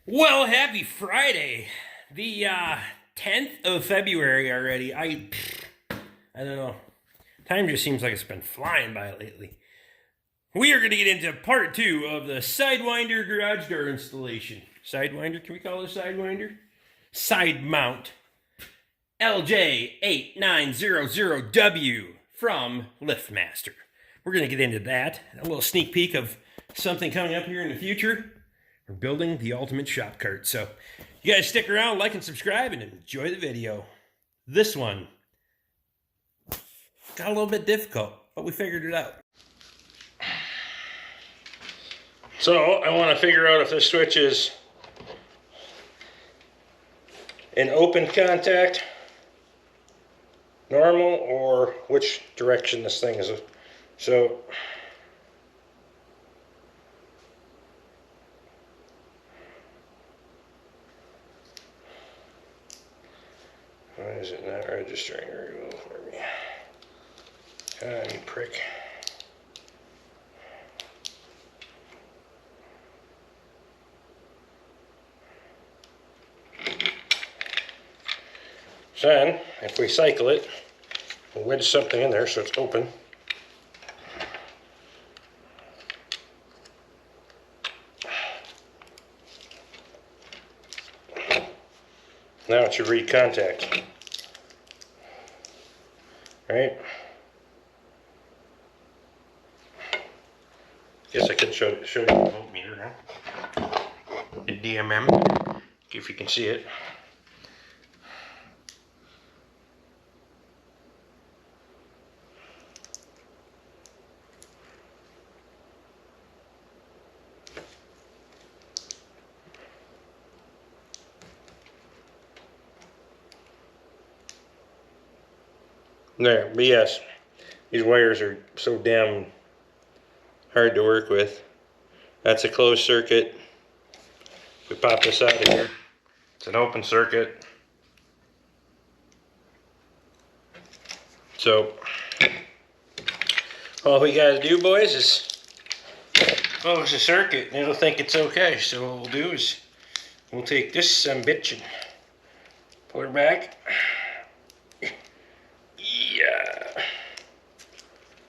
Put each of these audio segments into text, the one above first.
Well, happy Friday. The 10th of February already. I don't know. Time just seems like it's been flying by lately. We are going to get into part 2 of the Sidewinder garage door installation. Sidewinder, can we call it a Sidewinder? Side mount. LJ8900W from LiftMaster. We're going to get into that. A little sneak peek of something coming up here in the future. We're building the ultimate shop cart. So you guys stick around, like and subscribe, and enjoy the video. This one got a little bit difficult, but we figured it out. So I want to figure out if this switch is in open contact, normal, or which direction this thing is. So why is it not registering very well for me? Ah, you prick. So then, if we cycle it, we'll wedge something in there so it's open. Now it should read contact. Right? Guess I could show you the voltmeter now. The DMM, if you can see it. There, but yes, these wires are so damn hard to work with. That's a closed circuit. If we pop this out of here, it's an open circuit. So all we gotta do, boys, is close the circuit and it'll think it's okay. So what we'll do is we'll take this bitch and pull her back.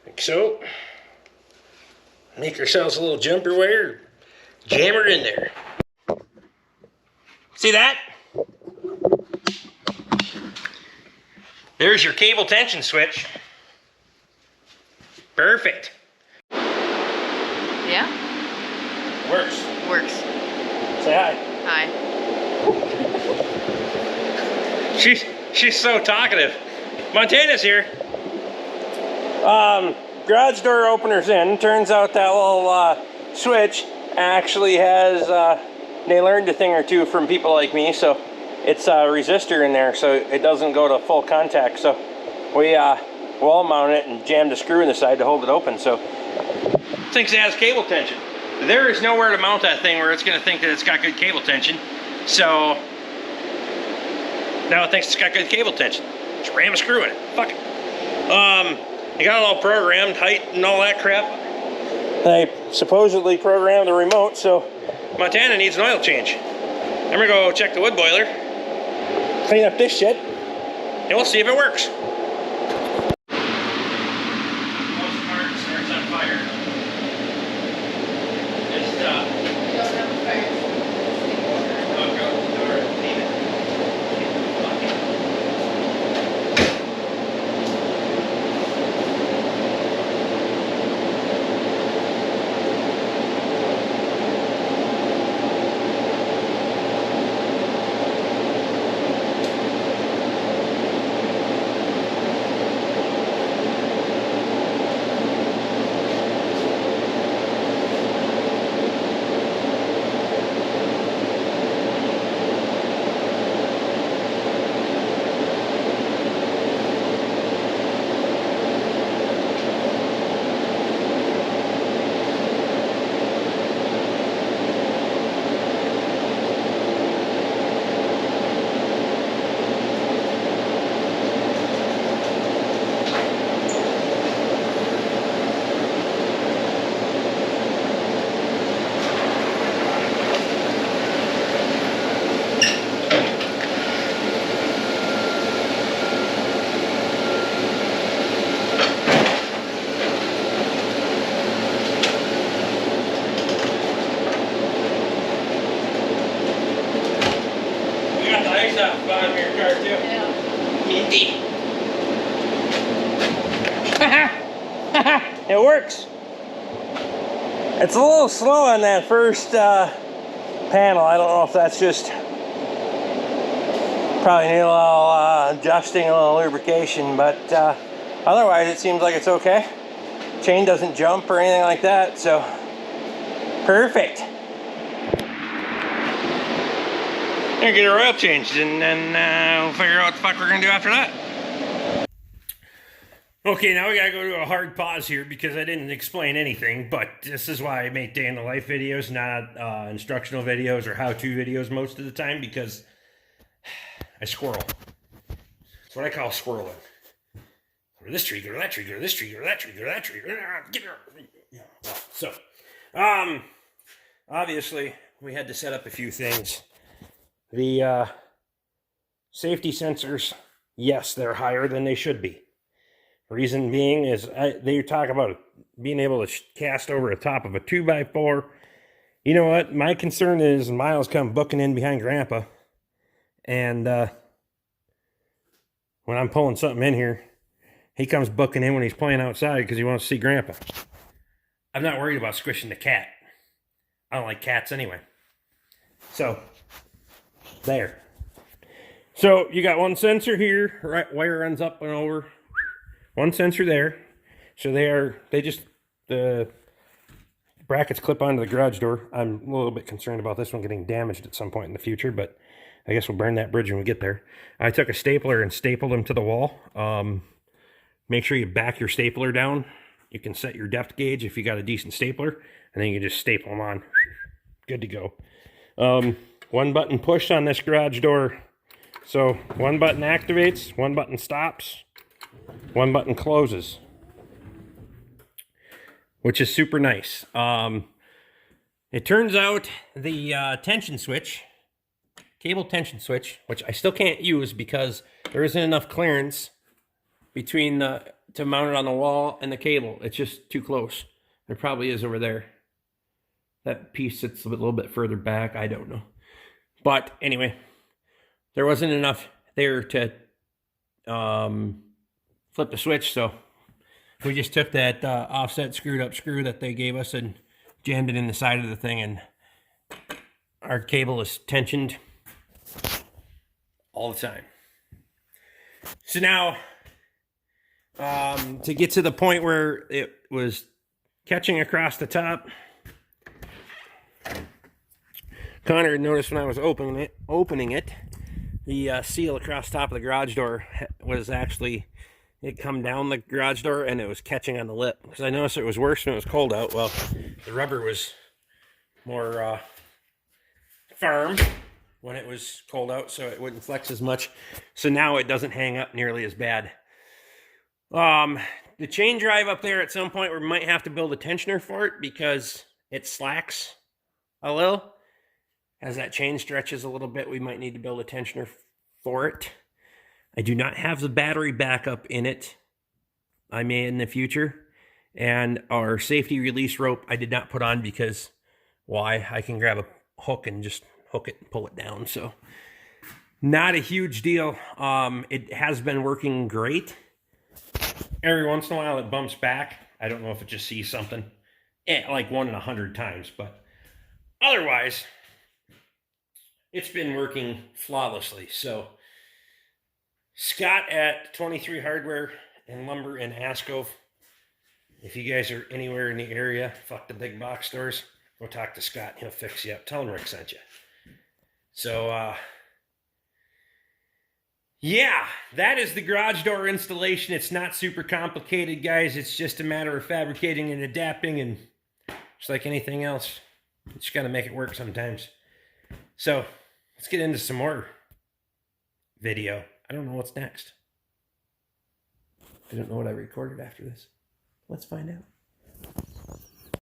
Like so. Make ourselves a little jumper wire, jam her in there. See that? There's your cable tension switch. Perfect. Yeah? Works. Works. Say hi. Hi. She's so talkative. Montana's here. Garage door opener's in. Turns out that little switch actually has, they learned a thing or two from people like me, so it's a resistor in there, so it doesn't go to full contact. So we wall mount it and jammed a screw in the side to hold it open. So it thinks it has cable tension. There is nowhere to mount that thing where it's going to think that it's got good cable tension. So now it thinks it's got good cable tension. Just ram a screw in it. Fuck it. I got it all programmed, height and all that crap. I supposedly programmed the remote, so Montana needs an oil change. I'm gonna go check the wood boiler, clean up this shit, and we'll see if it works. Most part starts on fire. Just You don't have a fire. I'll go to the door and leave it. Minty's off the bottom of your car too. Yeah. Minty. It works. It's a little slow on that first panel. I don't know if that's just probably need a little adjusting, a little lubrication, but otherwise it seems like it's okay. Chain doesn't jump or anything like that, so perfect. Gonna get our oil changed and then we'll figure out what the fuck we're gonna do after that. Okay, now we gotta go to a hard pause here because I didn't explain anything, but this is why I make day in the life videos, not instructional videos or how-to videos most of the time, because I squirrel. That's what I call squirreling. Go to this tree, go to that tree, go to this tree, go to that tree, go to that tree. Get her. So, obviously, we had to set up a few things. The safety sensors, yes, they're higher than they should be. Reason being is they talk about being able to cast over the top of a 2x4. You know what? My concern is Miles come booking in behind Grandpa. And when I'm pulling something in here, he comes booking in when he's playing outside because he wants to see Grandpa. I'm not worried about squishing the cat. I don't like cats anyway. So, there. So, you got one sensor here, right? Wire runs up and over. One sensor there. So the brackets clip onto the garage door. I'm a little bit concerned about this one getting damaged at some point in the future, but I guess we'll burn that bridge when we get there. I took a stapler and stapled them to the wall. Make sure you back your stapler down. You can set your depth gauge if you got a decent stapler, and then you can just staple them on. Good to go. One button push on this garage door. So one button activates, one button stops, one button closes, which is super nice. It turns out the tension switch, cable tension switch, which I still can't use because there isn't enough clearance between to mount it on the wall and the cable. It's just too close. There probably is over there. That piece sits a little bit further back. I don't know. But anyway, there wasn't enough there to flip the switch, so we just took that offset screwed up screw that they gave us and jammed it in the side of the thing, and our cable is tensioned all the time. So now, to get to the point where it was catching across the top, Connor had noticed when I was opening it, the seal across the top of the garage door was actually, it come down the garage door and it was catching on the lip. Because I noticed it was worse when it was cold out. Well, the rubber was more firm when it was cold out, so it wouldn't flex as much. So now it doesn't hang up nearly as bad. The chain drive up there, at some point we might have to build a tensioner for it because it slacks a little. As that chain stretches a little bit, we might need to build a tensioner for it. I do not have the battery backup in it. I may in the future. And our safety release rope I did not put on because why? I can grab a hook and just hook it and pull it down. So not a huge deal. It has been working great. Every once in a while it bumps back. I don't know if it just sees something. Like 1 in 100 times. But otherwise, it's been working flawlessly. So Scott at 23 Hardware and Lumber in Ascove. If you guys are anywhere in the area, fuck the big box stores, go talk to Scott. He'll fix you up. Tell him Rick sent you. So, yeah, that is the garage door installation. It's not super complicated, guys. It's just a matter of fabricating and adapting, and just like anything else, you just got to make it work sometimes. So, let's get into some more video. I don't know what's next. I don't know what I recorded after this. Let's find out.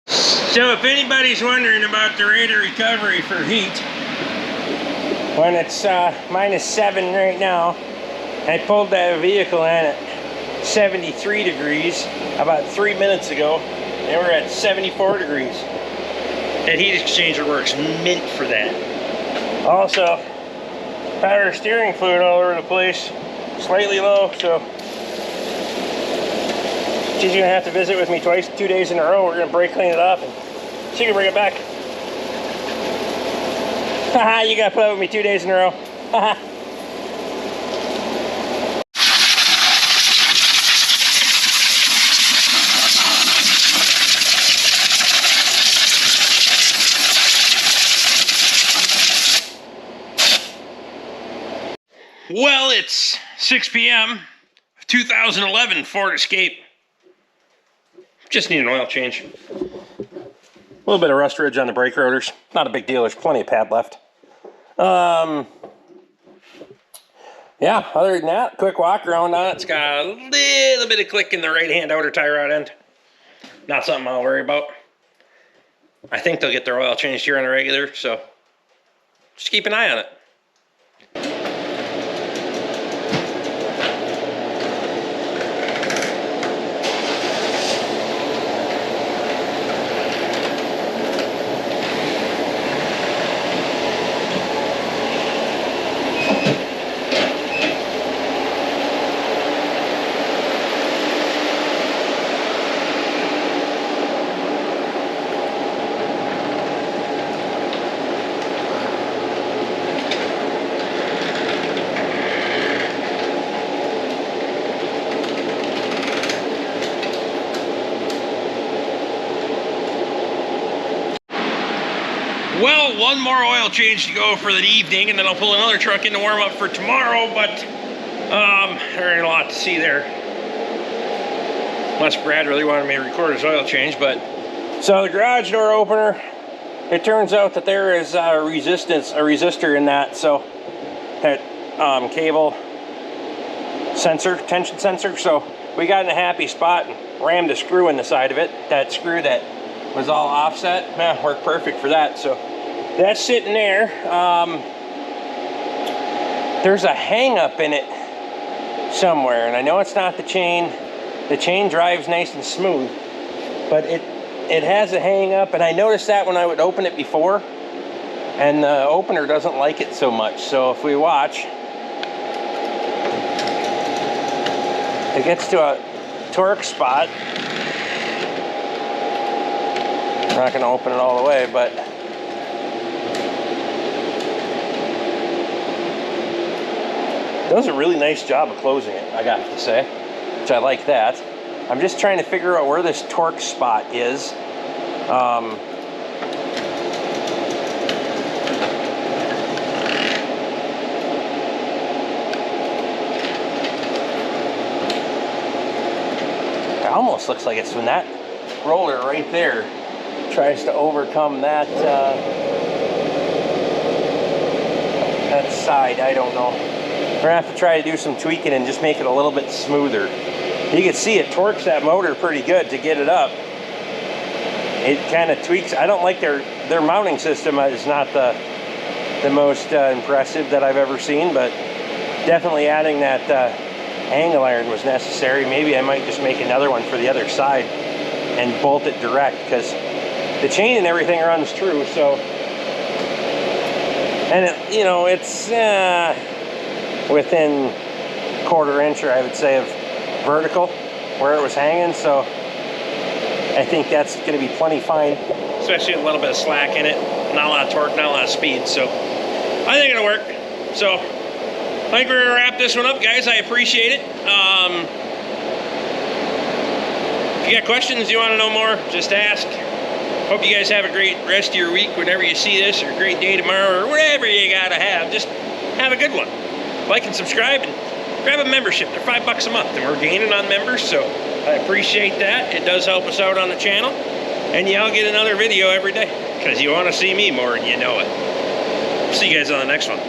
So if anybody's wondering about the rate of recovery for heat, when it's -7 right now, I pulled that vehicle in at 73 degrees about 3 minutes ago, and we're at 74 degrees. That heat exchanger works mint for that. Also, Power steering fluid all over the place, slightly low, so she's gonna have to visit with me 2 days in a row. We're gonna brake clean it up and she can bring it back. Haha, you gotta put up with me 2 days in a row. Haha. Well, it's 6 p.m. 2011 Ford Escape. Just need an oil change. A little bit of rust ridge on the brake rotors. Not a big deal. There's plenty of pad left. Yeah, other than that, quick walk around on it. It's got a little bit of click in the right-hand outer tie rod end. Not something I'll worry about. I think they'll get their oil changed here on the regular, so just keep an eye on it. Well, one more oil change to go for the evening, and then I'll pull another truck in to warm up for tomorrow, but there ain't a lot to see there. Unless Brad really wanted me to record his oil change, but... So the garage door opener, it turns out that there is a resistor in that, so that cable sensor, tension sensor, so we got in a happy spot and rammed a screw in the side of it. That screw that was all offset, worked perfect for that, so that's sitting there. There's a hang up in it somewhere, and I know it's not the chain. The chain drives nice and smooth, but it has a hang up, and I noticed that when I would open it before, and the opener doesn't like it so much. So if we watch, it gets to a torque spot. I'm not going to open it all the way, but it does a really nice job of closing it, I got to say, which I like that. I'm just trying to figure out where this torque spot is. It almost looks like it's when that roller right there tries to overcome that that side. I don't know. We're gonna have to try to do some tweaking and just make it a little bit smoother. You can see it torques that motor pretty good to get it up. It kind of tweaks. I don't like their mounting system. Is not the most impressive that I've ever seen, but definitely adding that angle iron was necessary. Maybe I might just make another one for the other side and bolt it direct, because the chain and everything runs true. So, and it, you know, it's within quarter inch, or I would say, of vertical where it was hanging. So I think that's going to be plenty fine, especially with a little bit of slack in it. Not a lot of torque, not a lot of speed. So I think it'll work. So I think we're gonna wrap this one up, guys. I appreciate it. If you got questions, you want to know more, just ask. Hope you guys have a great rest of your week whenever you see this, or a great day tomorrow, or whatever you gotta have. Just have a good one. Like and subscribe, and grab a membership. They're $5 a month, and we're gaining on members, so I appreciate that. It does help us out on the channel, and y'all get another video every day, because you want to see me more, and you know it. See you guys on the next one.